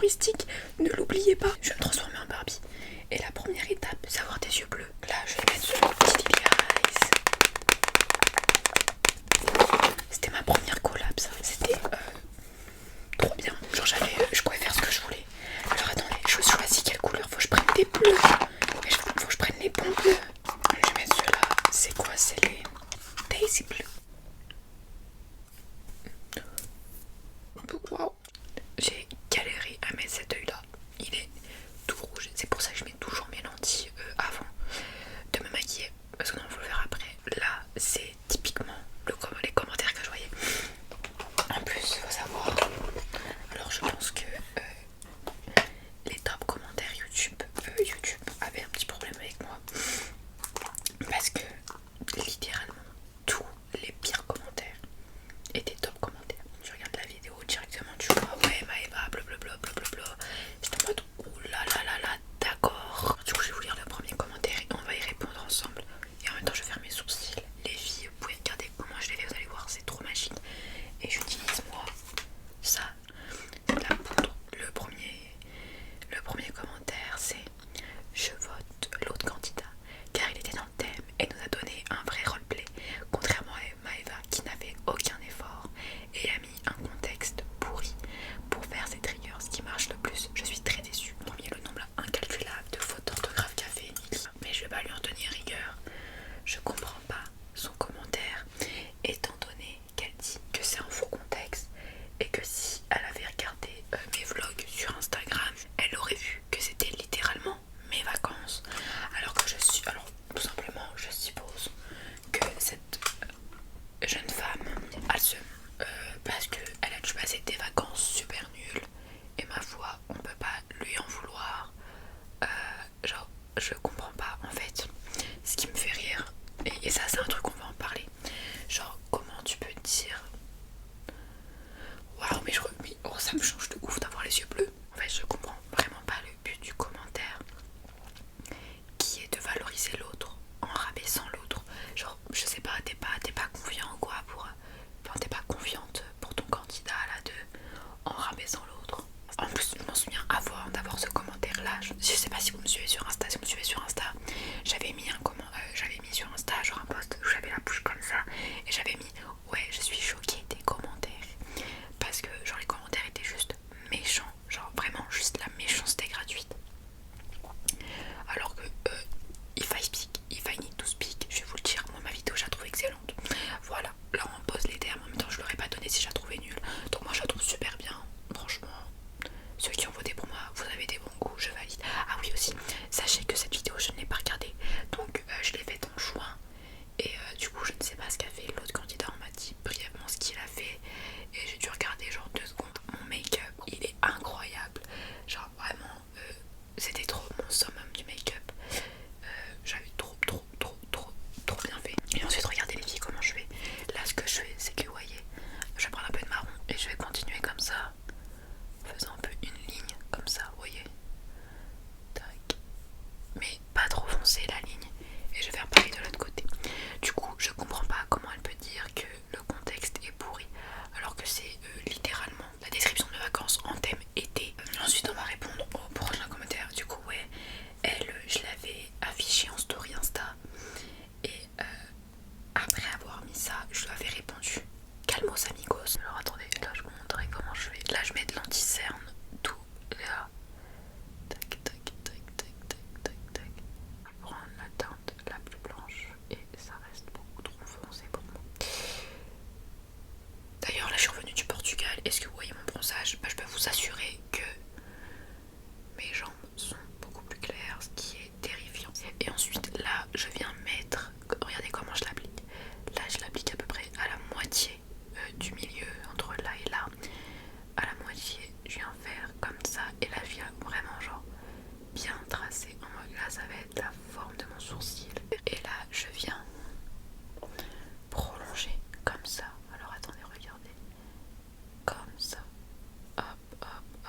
humoristique, ne l'oubliez pas. Je vais me transformer en Barbie. Et la première étape, c'est avoir des yeux bleus. Là, je vais mettre sur le petit Lily Eyes. C'était ma première collab, ça. C'était trop bien. Genre, je pouvais faire ce que je voulais. Alors, attendez, je choisis quelle couleur. Faut que je prenne des bleus. Mais faut que je prenne les bons bleus. Je vais mettre ceux-là. C'est quoi? C'est les Daisy Blue. Wow. J'ai galéré à mettre cet œil là. Il est tout rouge. C'est pour ça que je mets toujours mes lentilles avant de me maquiller. Parce que non, faut le faire après. Là, c'est typiquement les commentaires que je voyais. En plus, il faut savoir. Alors, je pense que les top commentaires YouTube avaient un petit problème avec moi. Parce que littéralement, tous les pires commentaires étaient top commentaires. Tu regardes la vidéo directement, tu vois, ouais, Maëva, blablabla, blablabla. J'étais en mode, ouh là, d'accord. Du coup, je vais vous lire le premier commentaire et on va y répondre ensemble. Et en même temps, je vais faire mes sourcils. Les filles, vous pouvez regarder comment je les fais, vous allez voir, c'est trop magique. Et j'utilise moi ça, la poudre. Le premier commentaire, c'est: je vote l'autre candidat car il était dans le thème et nous a donné un vrai roleplay, contrairement à Maëva qui n'avait aucun effort et a mis un contexte pourri pour faire ses triggers. Ce qui marche le plus, je suis très déçue. Parmi le nombre incalculable de fautes d'orthographe qu'a fait Émilie, mais je vais pas lui en tenir rigueur. Je comprends pas son commentaire étant donné qu'elle dit que c'est un faux contexte et que si elle avait regardé mes vlogs sur Instagram, elle aurait vu que c'était littéralement mes vacances. Alors tout simplement, je suppose que cette jeune femme a le seum parce qu'elle a dû passer des vacances super nulles et ma foi, on peut pas lui en vouloir. Genre, je comprends pas en fait. Ce qui me fait rire, et ça c'est un truc, on va en parler. Genre, comment tu peux dire waouh, mais ça me change de ouf d'avoir les yeux bleus. En fait, je comprends vraiment pas le but du commentaire qui est de valoriser l'autre en rabaissant l'autre. Genre, je sais pas, t'es pas confiant ou quoi pour. Enfin, t'es pas confiante pour ton candidat là en rabaissant l'autre. En plus, je m'en souviens d'avoir ce commentaire là. Je sais pas si vous me suivez sur Insta. Si vous me suivez sur Insta, j'avais mis sur Insta genre un post où j'avais la bouche comme ça et j'avais mis ouais, je suis choquée des commentaires parce que genre les commentaires étaient juste méchants, genre vraiment juste la méchanceté gratuite. Alors que if I need to speak, je vais vous le dire, moi ma vidéo je la trouve excellente. Voilà, là on pose les termes, en même temps je l'aurais pas donné si je la trouvais nulle. Donc moi je la trouve super bien, franchement. Ceux qui ont voté pour moi, vous avez des bons goûts, je valide. Ah oui aussi, sachez que cette vidéo je ne l'ai pas regardée, donc je l'ai faite en juin. Et du coup je ne sais pas ce qu'a fait l'autre candidat, on m'a dit brièvement ce qu'il a fait. Et j'ai dû regarder genre 2 secondes. Mon make-up, il est incroyable. Genre vraiment, c'était trop mon summum du make-up. J'avais trop bien fait. Et ensuite regardez les filles comment je fais. Là ce que je fais c'est que vous voyez, je vais prendre un peu de marron et je vais continuer comme ça, en faisant un peu une ligne comme ça, vous voyez. Tac. Mais pas trop foncé la ligne. Et je vais faire pareil de l'autre côté. Du coup je comprends pas comment elle peut dire que le contexte est pourri alors que c'est littéralement la description de vacances en thème été. Ensuite on va répondre au prochain commentaire. Du coup ouais, elle, je l'avais affiché en story Insta et après avoir mis ça, je lui avais répondu calmos amigos. Alors attendez, là je vous montrerai comment je fais. Là je mets de l'anti-cerne tout là. Tac tac tac tac tac tac tac. Je vais prendre la teinte la plus blanche et ça reste beaucoup trop foncé pour moi. D'ailleurs là je suis revenue du Portugal. Est-ce que vous voyez mon bronzage? Je peux vous assurer que mes jambes sont beaucoup plus claires, ce qui est terrifiant. Et ensuite là je viens mettre, regardez comment je l'applique. Là je l'applique à peu près à la moitié du milieu, entre là et là. À la moitié je viens faire comme ça et là je viens vraiment genre bien tracer en mode là ça va être la forme de mon sourcil. Et là je viens prolonger comme ça. Alors attendez, regardez, comme ça, hop hop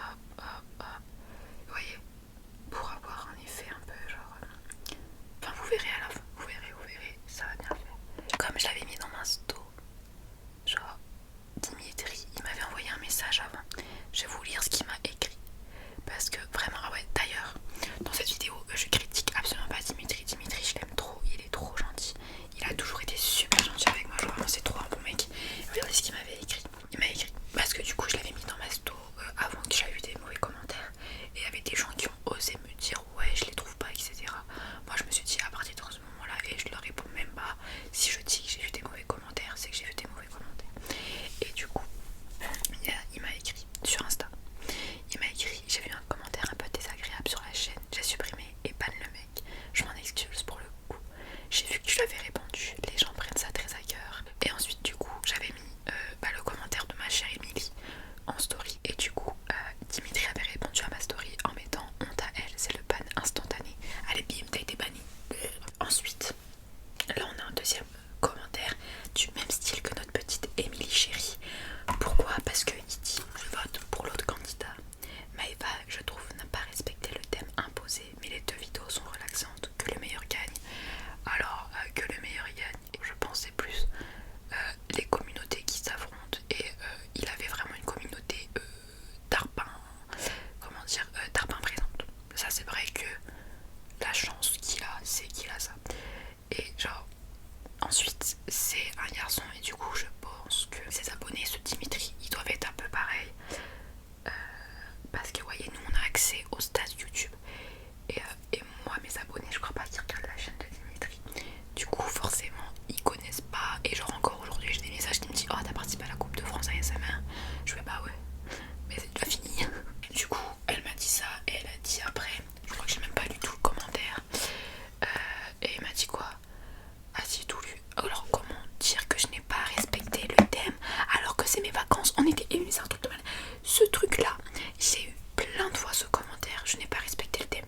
vacances, on était ému, c'est un truc de mal. Ce truc là, j'ai eu plein de fois ce commentaire, je n'ai pas respecté le thème.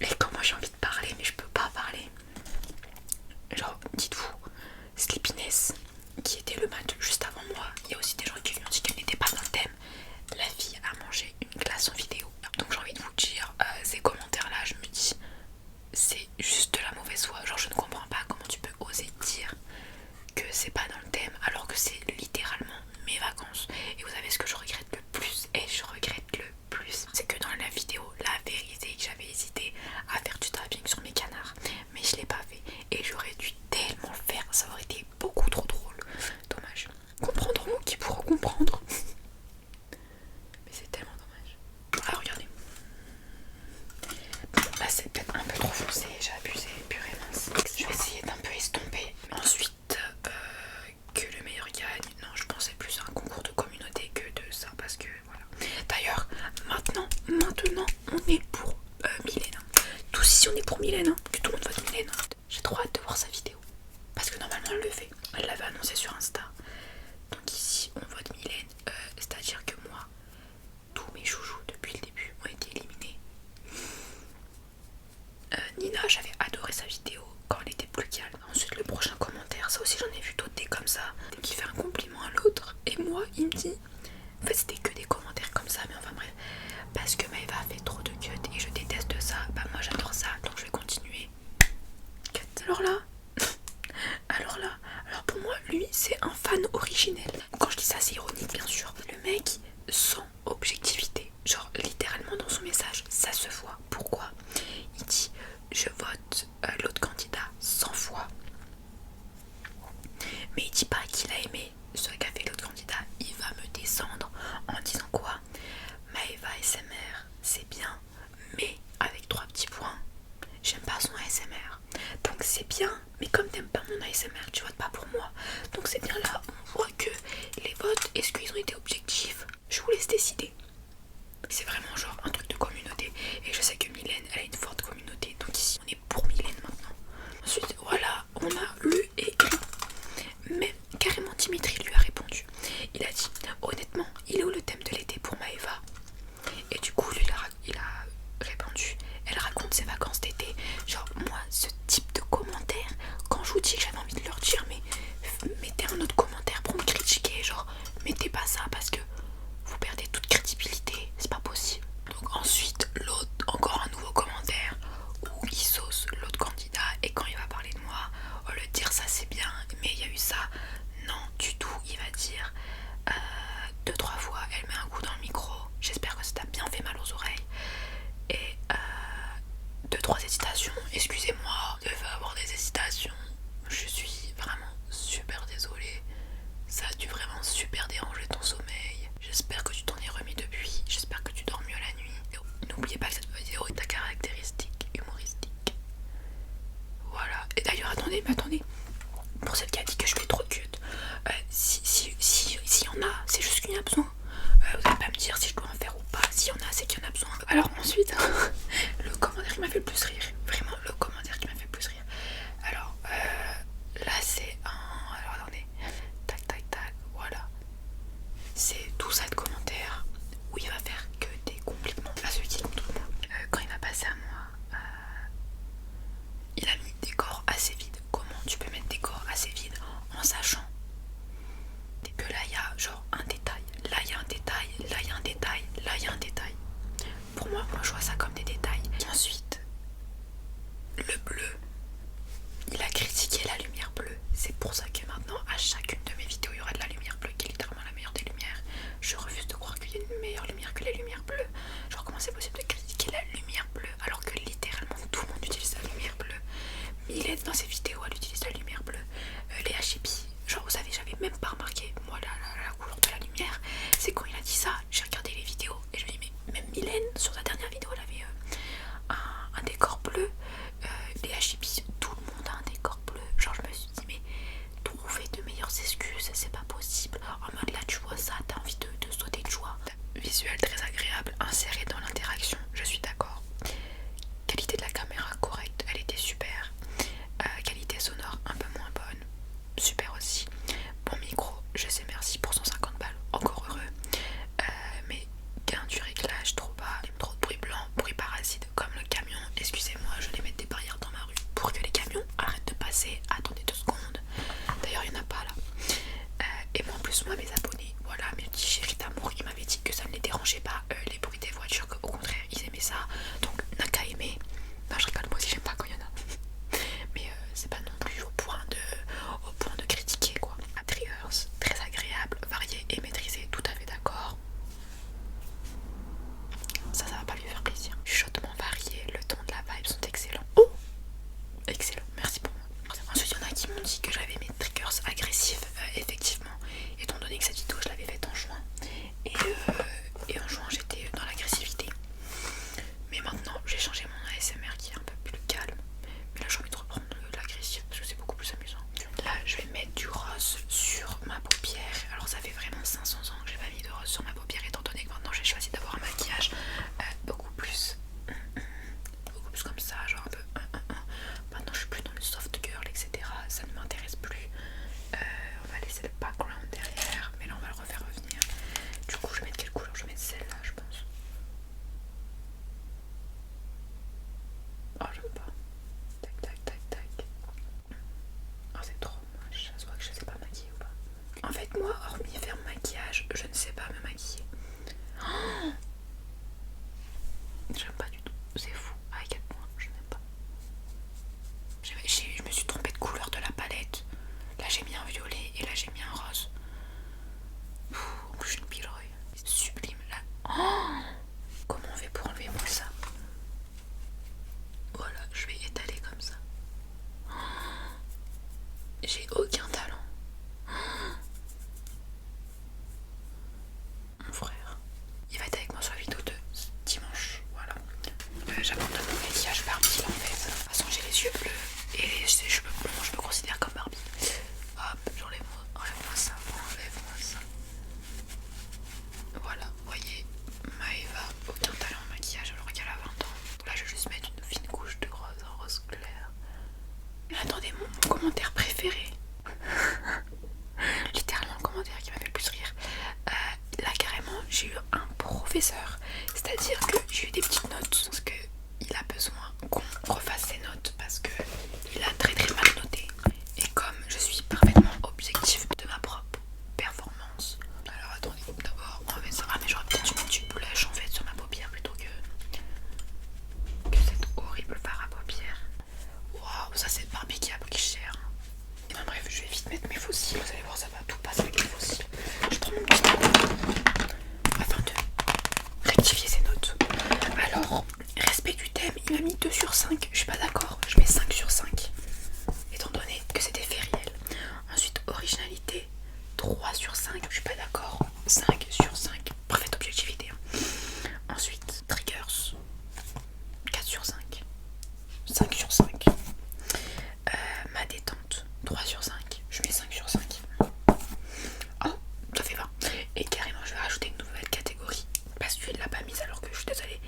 Et quand moi j'ai envie de parler, mais je peux pas parler. Genre, dites-vous, Sleepiness, qui était le mat juste avant moi, il y a aussi des gens qui lui ont dit qu'elle n'était pas dans le thème. La fille a mangé une glace en vidéo. Donc j'ai envie de vous dire, ces commentaires là, je me dis, c'est juste de la mauvaise foi. Genre je ne comprends pas comment tu peux oser dire que c'est pas dans le thème alors que c'est littéralement mes vacances. Et vous savez ce que je regrette le plus, et je regrette le plus, c'est que dans la vidéo, la vérité, que j'avais hésité à faire du tapping sur mes canards, mais je l'ai pas fait et j'aurais dû tellement le faire, ça aurait été beaucoup trop drôle. Dommage. Comprendront qui pourront comprendre. Mais c'est tellement dommage. Ah regardez. Là c'est peut-être un peu trop foncé, j'ai abusé, purée mince. Je vais essayer d'un peu estomper. Ensuite, que le meilleur gagne. Non, je pensais plus à un concours de communauté que de ça parce que voilà. D'ailleurs, maintenant, on est pour Mylène. Tous ici on est pour Mylène, hein. Que tout le monde vote Mylène. J'ai trop hâte de voir sa vidéo. Parce que normalement elle le fait. Elle l'avait annoncé sur Insta. Donc ici on vote Mylène. C'est-à-dire que moi, tous mes chouchous depuis le début ont été éliminés. Nina, j'avais adoré sa vidéo quand elle était plus calme. Ensuite le prochain commentaire, ça aussi j'en ai vu d'autres des comme ça, qui fait un compliment à l'autre. Et moi il me dit, en fait c'était que des commentaires comme ça, mais enfin bref, parce que Maëva a fait trop de cut et je déteste ça, bah moi j'adore ça, donc je vais continuer. Cut. Alors pour moi lui c'est un fan originel. Quand je dis ça c'est ironique bien sûr. Le mec sans objectivité, genre littéralement dans son message ça se voit. Pourquoi? Il dit je vote l'autre candidat 100 fois, mais il dit pas qu'il a aimé ce qu'a fait l'autre candidat. Il va me descendre en disant quoi? Maëva ASMR c'est bien, mais avec 3 petits points. J'aime pas son ASMR, donc c'est bien, mais comme t'aimes pas mon ASMR, tu votes pas pour moi. Donc c'est bien, là on voit que les votes, est-ce qu'ils ont été objectifs? Je vous laisse décider. C'est vraiment genre un truc de communauté, et je sais que Mylène elle a une forte communauté, donc ici on est pour Mylène maintenant. Ensuite voilà, on a lu et écrit. Même carrément Dimitri lui a répondu. Il a dit honnêtement il est où le thème de l'été pour Maëva? Et du coup lui il a répondu, elle raconte ses vacances d'été. Genre moi ce type de commentaire, quand je vous dis que j'avais envie de leur dire mais mettez un autre commentaire pour me critiquer, genre mettez pas ça parce que vous perdez toute crédibilité, c'est pas possible. Donc ensuite l'autre, encore un nouveau commentaire où il sauce l'autre candidat, et quand il va parler de moi, au lieu de dire ça c'est bien mais il y a eu ça, non du tout, il va dire 2-3 fois elle met un coup dans le micro, j'espère que ça t'a bien fait mal aux oreilles, et 2-3 hésitations, excusez-moi de avoir des hésitations, je suis vraiment super désolée, ça a dû vraiment super déranger ton sommeil, j'espère que tu t'en es remis depuis, j'espère que tu dors mieux la nuit. N'oubliez pas que cette vidéo est à caractéristique humoristique. Voilà, et d'ailleurs attendez, pour celle qui a dit que je fais trop de cut, si y en a, c'est juste qu'il y en a besoin. Vous allez pas me dire si je dois en faire ou pas, s'il y en a c'est qu'il y en a besoin. Alors ensuite, le commentaire qui m'a fait le plus rire, vraiment le commentaire qui m'a fait le plus rire. Alors là c'est un... Alors attendez, tac, voilà. C'est tout ça de commentaires où il va faire que des compliments à celui qui contre moi. Quand il va passer à moi, il a mis des corps assez vides. Comment tu peux mettre des corps assez vides en sachant que là il y a genre un détail, là il y a un détail, là il y a un détail, là il y a un détail. Pour moi je vois ça comme des détails. Ensuite, le bleu, il a critiqué la lumière bleue. C'est pour ça que maintenant à chacune de mes vidéos il y aura de la lumière bleue qui est littéralement la meilleure des lumières. Je refuse de croire qu'il y a une meilleure lumière que la lumière bleue. Genre comment c'est possible de critiquer la lumière bleue alors que littéralement tout le monde utilise la lumière bleue. Mylène dans ses vidéos elle utilise la lumière bleue. Léa Chippy, genre je sais merci pour 150 balles, encore heureux. Mais gain du réglage trop bas, trop de bruit blanc, bruit parasite comme le camion. Excusez-moi, je vais mettre des barrières dans ma rue pour que les camions arrêtent de passer. Attendez 2 secondes. D'ailleurs, il n'y en a pas là. Et moi en plus, moi mes abonnés, voilà, mes petits chéris d'amour, ils m'avaient dit que ça ne les dérangeait pas les bruits des voitures, qu'au contraire ils aimaient ça. Donc n'a qu'à aimer. Non, je rigole, moi aussi j'aime pas quand il y en a. Mais c'est pas non plus au point de critiquer quoi. Triggers, très agréable, varié et maîtrisé, tout à fait d'accord. Ça va pas lui faire plaisir. Chuchotement varié, le ton de la vibe sont excellents. Oh, excellent, merci pour moi. Ensuite, il y en a qui m'ont dit que j'avais mes triggers agressifs, effectivement, étant donné que cette vidéo je l'avais faite en juin. Et en juin j'étais dans l'agressivité. Mais maintenant j'ai changé mon ASMR qui est un peu plus calme. Mais là j'ai envie de reprendre l'agressif parce que c'est beaucoup plus amusant. Là je vais mettre du rose sur ma paupière. Alors ça fait vraiment 500 ans que j'ai pas mis de rose sur ma paupière, étant donné que maintenant j'ai choisi d'avoir un maquillage beaucoup plus comme ça, genre un peu maintenant je suis plus dans le soft girl, etc. Ça ne m'intéresse plus. On va laisser le background derrière, mais là on va le refaire revenir. Du coup je vais mettre quelle couleur? Je vais mettre celle-là je pense. Oh j'aime pas. Tac tac tac tac. Oh c'est trop moche, ça se voit que je sais pas maquiller ou pas. En fait moi hormis faire mon maquillage, je ne sais pas me maquiller. Oh, j'aime pas du tout, c'est fou à quel point je n'aime pas. Je me suis trompée de couleur de la palette. Là j'ai mis un violet et là j'ai mis un rose. En plus j'ai une pile oreille. C'est sublime là. Oh, comment on fait pour enlever moi ça? Voilà, je vais étaler comme ça. Oh, j'ai aucun talent. Oh, mon frère, il va être avec moi sur la vidéo de dimanche. Voilà. J'abandonne mon maquillage Barbie là en fait. De toute façon j'ai les yeux bleus et les cheveux blonds, je me considère comme Barbie. Hop, enlève-moi ça, enlève-moi ça. Voilà, vous voyez, Maëva, aucun talent en maquillage alors qu'elle a 20 ans. Là je vais juste mettre une fine couche de rose, un rose clair. Mais attendez, mon commentaire préféré. Littéralement le commentaire qui m'a fait le plus rire. Là carrément j'ai eu un professeur. C'est-à-dire que j'ai eu des petites notes parce qu'il a besoin qu'on refasse ses notes parce que il a très très mal noté. Et comme je suis parfaitement objectif de ma propre performance. Alors attendez, d'abord on va mettre ça. Ah mais j'aurais peut-être une petite blush en fait sur ma paupière plutôt que cette horrible fard à paupières. Waouh, ça c'est Barbie qui a pris cher. Et ben bref, je vais vite mettre mes fossiles. Vous allez voir, ça va tout passer avec les fossiles. Je prends mon petit temps afin de rectifier ces notes. Alors, respect du thème, il m'a mis 2 sur 5. Je suis pas d'accord, je mets 5 sur 5. Étant donné que c'était fait réel. Ensuite, originalité, 3 sur 5. Je suis pas d'accord, 5 sur 5. Parfaite objectivité. Ensuite, triggers, 4 sur 5. 5 sur 5. Ma détente, 3 sur 5. Je mets 5 sur 5. Oh, ça fait 20. Et carrément, je vais rajouter une nouvelle catégorie parce qu'il l'a pas mise alors que je suis désolée.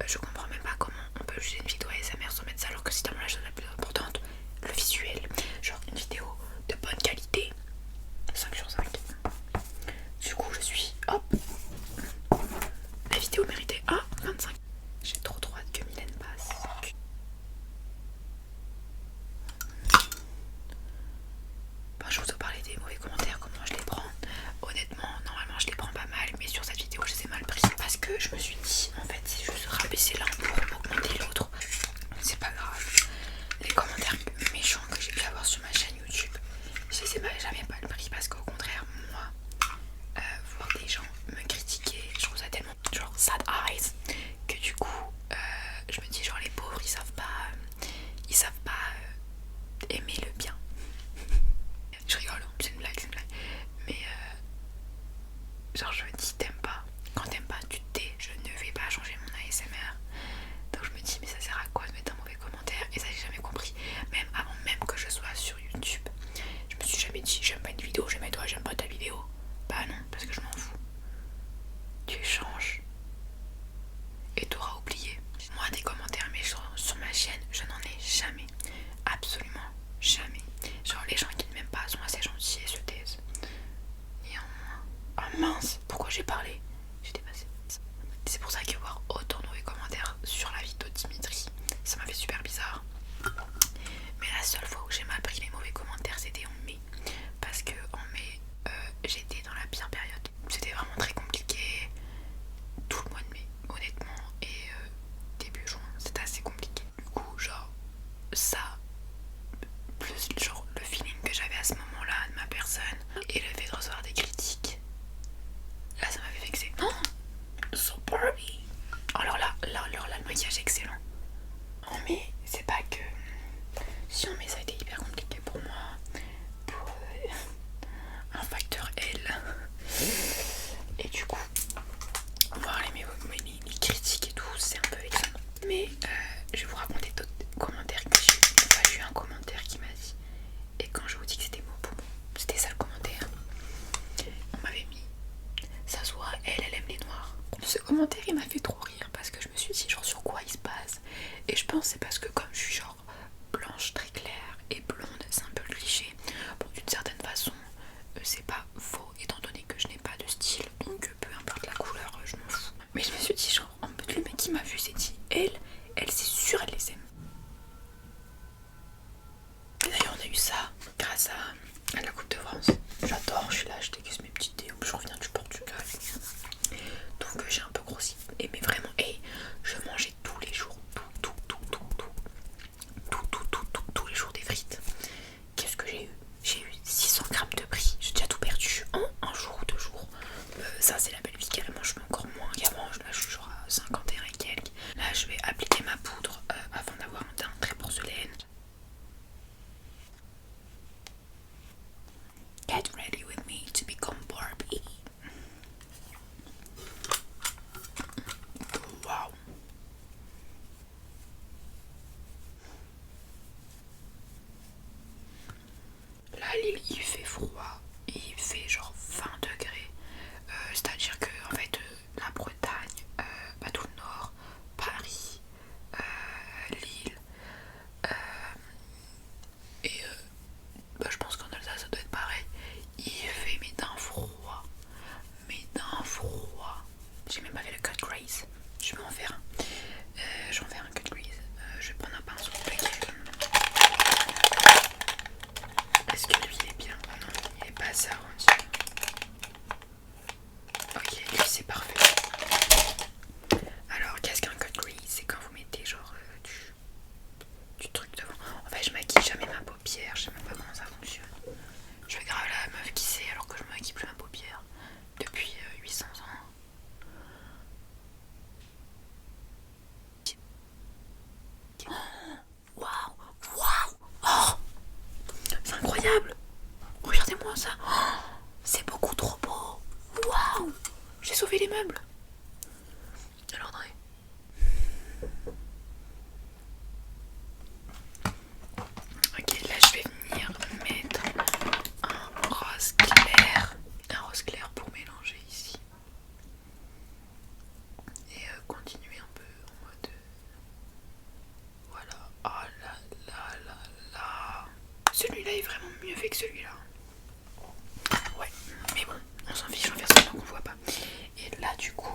Je comprends même pas comment on peut juger une vidéo ASMR sans mettre ça alors que c'est tellement la chose la plus importante. Le visuel, genre une vidéo de bonne qualité, 5 sur 5. Du coup, je suis, hop, la vidéo méritait 25. J'ai trop hâte que Mylène passe. Bon, je vous ai parlé des mauvais commentaires, comment je les prends. Honnêtement, normalement je les prends pas mal, mais sur cette vidéo je les ai mal pris parce que je me suis dit, en fait, c'est juste rabaisser l'un pour augmenter l'autre. C'est pas grave. Les commentaires méchants que j'ai pu avoir sur ma chaîne YouTube, je les ai jamais mal pris parce qu'au contraire, moi, voir des gens me critiquer, je trouve ça tellement genre sad eyes que du coup, je me dis genre les pauvres ils savent pas aimer le bien. Je rigole, c'est une blague, mais genre je me dis t'aimes pas, quand t'aimes pas tu te tais, je ne vais pas changer mon ASMR. Donc je me dis mais ça sert à quoi de mettre un mauvais commentaire? Et ça j'ai jamais compris, même avant même que je sois sur YouTube. Je me suis jamais dit j'aime pas une vidéo, je vais mettre j'aime pas ta vidéo. Bah non, parce que je m'en fous. Tu changes et t'auras oublié. Moi des commentaires méchants sur ma chaîne, je n'en ai jamais. Absolument jamais. Genre les gens qui ne m'aiment pas sont assez gentils et se taisent. Mince, pourquoi j'ai parlé? J'ai dépassé. C'est pour ça que voir autant de mauvais commentaires sur la vidéo de Dimitri, ça m'a fait super bizarre. Mais la seule fois où j'ai mal pris les mauvais commentaires, c'était en mai. Parce que en mai, j'étais dans la pire période. C'était vraiment très compliqué. Tout le mois de mai, honnêtement. Et début juin, c'était assez compliqué. Du coup, genre, ça, plus genre le feeling que j'avais à ce moment-là de ma personne, et le fait de recevoir des critiques, là, ça m'avait vexé. Non, so Barbie. Alors là, le maquillage est excellent. En mai, c'est pas que... Si en mai, ça a été hyper compliqué pour moi. Pour un facteur L. Et du coup, voir les critiques et tout, c'est un peu vexant. Mais je vais vous raconter d'autres commentaires que j'ai eu. Enfin, j'ai eu un commentaire qui m'a dit, et quand je vous dis que c'était mot pour mot, c'était ça le commentaire. On m'avait mis, ça se voit, elle aime les noirs. Ce commentaire il m'a fait trop rire parce que je me suis dit genre sur quoi il se base. Et je pense c'est parce que comme je suis genre blanche très claire et blonde, c'est un peu le cliché. Bon, d'une certaine façon, c'est pas faux étant donné que je n'ai pas de style, donc peu importe la couleur, je m'en fous. Mais je me suis dit genre, en fait le mec qui m'a vu s'est dit, elle c'est sûr elle les aime. Et d'ailleurs on a eu ça grâce à la Coupe de France. J'adore, je suis là, je déguste mes petites thés, je reviens du Portugal. Donc j'ai un peu grossi. Et mais vraiment, et je mangeais tous les jours, tous les jours des frites. Qu'est-ce que j'ai eu? J'ai eu 600 grammes de brie. J'ai déjà tout perdu en un jour ou 2 jours. Ça c'est la belle vie, carrément je mets encore moins qu'avant. Là je suis genre à 51 et quelques. Là je vais appliquer ma poudre afin d'avoir un teint très porcelaine. Get ready with me to become Barbie. Wow. Là il fait froid, il fait genre 20 degrés. C'est à dire que en fait la Bretagne, tout le nord, Paris, Lille et je pense qu'en Alsace ça doit être pareil. Il fait mais d'un froid. J'ai même pas fait le cut crease. Je vais en faire un. Je vais en faire un cut crease. Je vais prendre un pinceau. Est-ce que lui il est bien? Non, il est pas assez arrondi. Ok, lui c'est parfait. Alors, qu'est-ce qu'un cut crease? C'est quand vous mettez genre du truc devant. En fait, je maquille jamais ma paupière. Je sais même pas comment ça fonctionne. Je fais grave la meuf qui sait alors que je me maquille plus ma paupière depuis 800 ans. Waouh, oh, c'est incroyable. Regardez-moi ça. Oh, c'est beaucoup trop beau. Waouh, j'ai sauvé les meubles. Alors André. Ok, là je vais venir mettre un rose clair. Un rose clair pour mélanger ici. Et continuer un peu en mode... Voilà. Oh là là là là. Celui-là est vraiment mieux fait que celui-là. Ouais, mais bon, on s'en fiche, on va faire semblant qu'on voit pas. Et là du coup,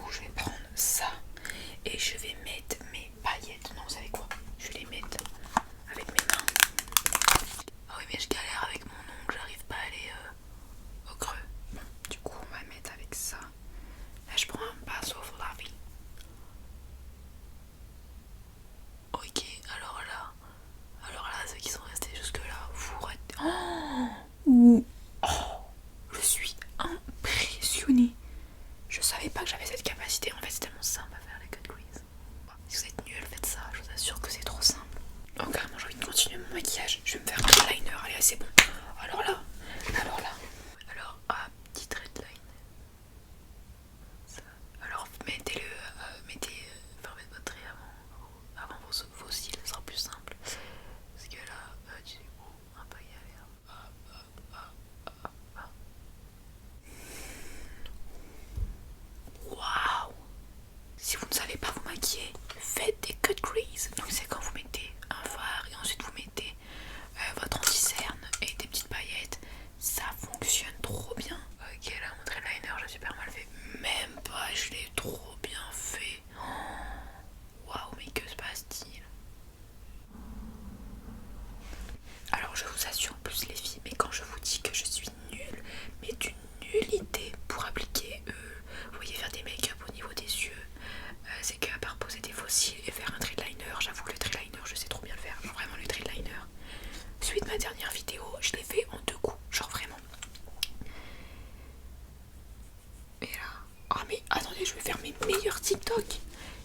mais attendez, je vais faire mes meilleurs TikTok.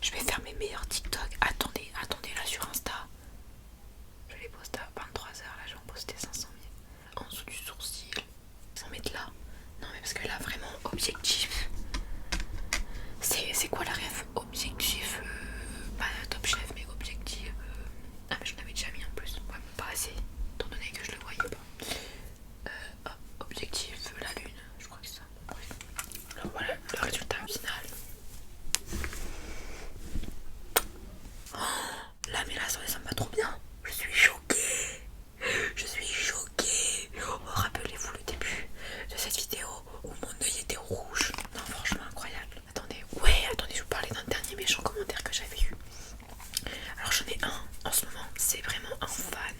Je vais faire mes meilleurs TikTok. Attendez, là sur Insta. Je les poste à 23h, là je vais en poster 500 000. En dessous du sourcil. Sans mettre là. Non mais parce que là vraiment objectif. C'est quoi la rêve? Objectif, pas Top Chef mais objectif. Ah mais je l'avais déjà mis en plus. Ouais, pas assez. Étant donné que je le voyais pas. Objectif, la lune. Je crois que c'est ça. Bref. Alors voilà le résultat final. Là mais là ça descend pas trop bien. Je suis choquée. Je suis choquée. Oh, rappelez-vous le début de cette vidéo où mon œil était rouge. Non franchement incroyable. Attendez, ouais attendez, je vous parlais d'un dernier méchant commentaire que j'avais eu. Alors j'en ai un en ce moment, c'est vraiment un fan.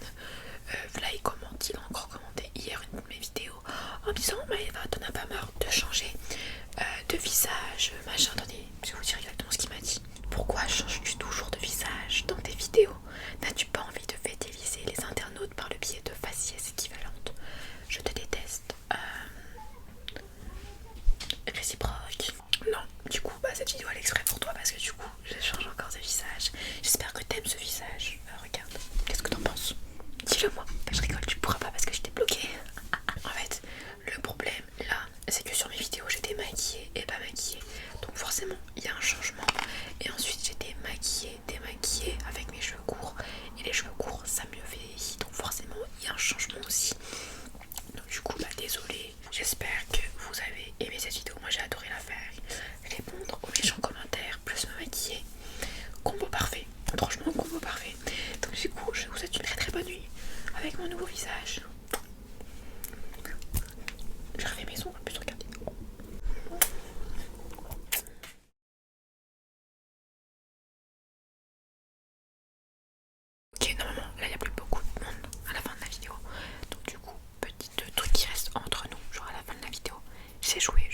Là il commente, il a encore commenté hier une de mes vidéos en me disant Maëva, t'en as pas marre de changer de visage, machin. Attendez, je vais vous dire exactement ce qu'il m'a dit. Pourquoi changes-tu toujours de visage dans tes vidéos? N'as-tu pas envie de fidéliser les internautes par le biais de faciès équivalentes? Je te déteste. Réciproque. Non, du coup, bah, cette vidéo elle est exprès pour toi parce que du coup, je change encore de visage. J'espère que t'aimes ce visage. Regarde, qu'est-ce que t'en penses? Dis-le moi. Je rigole, tu pourras pas parce que je t'ai bloqué. En fait, le problème là, c'est que sur mes vidéos, j'étais maquillée et pas maquillée. Donc forcément, il y a un changement. Et ensuite, j'étais maquillée, démaquillée avec mes cheveux courts. Et les cheveux courts, ça mieux vieillit. Donc forcément, il y a un changement aussi. Donc du coup, bah désolé. J'espère que vous avez aimé cette vidéo. Moi, j'ai adoré la faire. Répondre aux méchants commentaires, plus me maquiller. Combo parfait. Franchement, combo parfait. Donc du coup, je vous souhaite une très très bonne nuit avec mon nouveau visage. Je refais mes ongles, plus regardez. Ok, normalement, là il n'y a plus beaucoup de monde à la fin de la vidéo. Donc du coup, petit truc qui reste entre nous, genre à la fin de la vidéo. J'ai joué